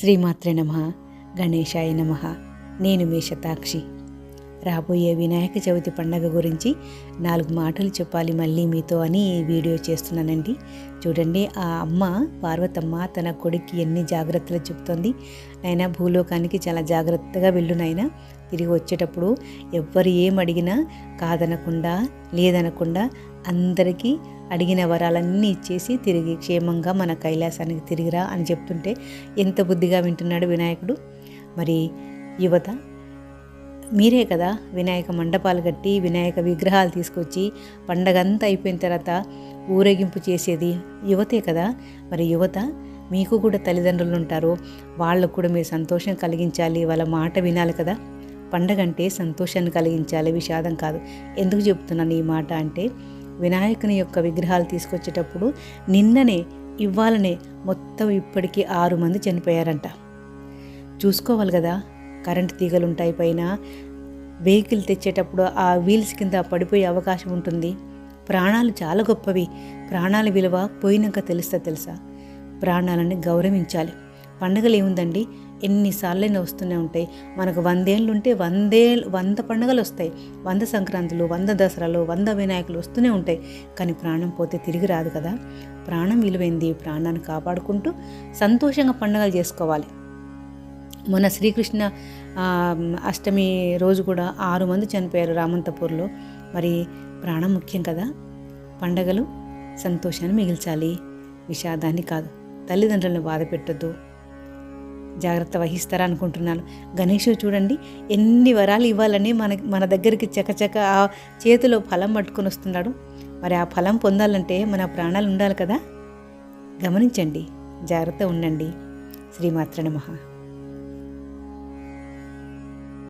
శ్రీమాత్రే నమః. గణేశాయ నమః. నేను మీ శతాక్షి. రాబోయే వినాయక చవితి పండగ గురించి 4 మాటలు చెప్పాలి మళ్ళీ మీతో అని ఈ వీడియో చేస్తున్నానండి. చూడండి, ఆ అమ్మ పార్వతమ్మ తన కొడుక్కి ఎన్ని జాగ్రత్తలు చెప్తోంది. నాయనా, భూలోకానికి చాలా జాగ్రత్తగా వెళ్ళు నాయనా. తిరిగి వచ్చేటప్పుడు ఎవ్వరు ఏం అడిగినా కాదనకుండా లేదనకుండా అందరికీ అడిగిన వరాలన్నీ ఇచ్చేసి తిరిగి క్షేమంగా మన కైలాసానికి తిరిగిరా అని చెప్తుంటే ఎంత బుద్ధిగా వింటున్నాడు వినాయకుడు. మరి యువత, మీరే కదా వినాయక మండపాలు కట్టి వినాయక విగ్రహాలు తీసుకొచ్చి పండగంతా అయిపోయిన తర్వాత ఊరేగింపు చేసేది యువతే కదా. మరి యువత, మీకు కూడా తల్లిదండ్రులు ఉంటారు, వాళ్ళకు కూడా మీరు సంతోషం కలిగించాలి, వాళ్ళ మాట వినాలి కదా. పండగ అంటే సంతోషాన్ని కలిగించాలి, విషాదం కాదు. ఎందుకు చెప్తున్నాను ఈ మాట అంటే, వినాయకుని యొక్క విగ్రహాలు తీసుకొచ్చేటప్పుడు నిన్ననే ఇవ్వాలనే మొత్తం ఇప్పటికీ 6 మంది చనిపోయారంట. చూసుకోవాలి కదా. కరెంటు తీగలు ఉంటాయి పైన. వెహికల్ తెచ్చేటప్పుడు ఆ వీల్స్ కింద పడిపోయే అవకాశం ఉంటుంది. ప్రాణాలు చాలా గొప్పవి. ప్రాణాల విలువ పోయినాక తెలుసా. ప్రాణాలని గౌరవించాలి. పండుగలు ఏముందండి, ఎన్నిసార్లైనా వస్తూనే ఉంటాయి. మనకు 100 ఏళ్ళు ఉంటే 100 పండుగలు వస్తాయి. 100 సంక్రాంతులు, 100 దసరాలు, 100 వినాయకులు వస్తూనే ఉంటాయి. కానీ ప్రాణం పోతే తిరిగి రాదు కదా. ప్రాణం విలువైంది. ప్రాణాన్ని కాపాడుకుంటూ సంతోషంగా పండుగలు చేసుకోవాలి. మన శ్రీకృష్ణ అష్టమి రోజు కూడా 6 మంది చనిపోయారు రామంతపూర్లో. మరి ప్రాణం ముఖ్యం కదా. పండగలు సంతోషాన్ని మిగిల్చాలి, విషాదాన్ని కాదు. తల్లిదండ్రులను బాధ పెట్టద్దు. జాగ్రత్త వహిస్తారా అనుకుంటున్నాను. గణేశుడు చూడండి, ఎన్ని వరాలు ఇవ్వాలని మన దగ్గరికి చకచక ఆ చేతిలో ఫలం పట్టుకొని వస్తున్నాడు. మరి ఆ ఫలం పొందాలంటే మన ప్రాణాలు ఉండాలి కదా. గమనించండి, జాగ్రత్త ఉండండి. శ్రీమాత్రే నమః.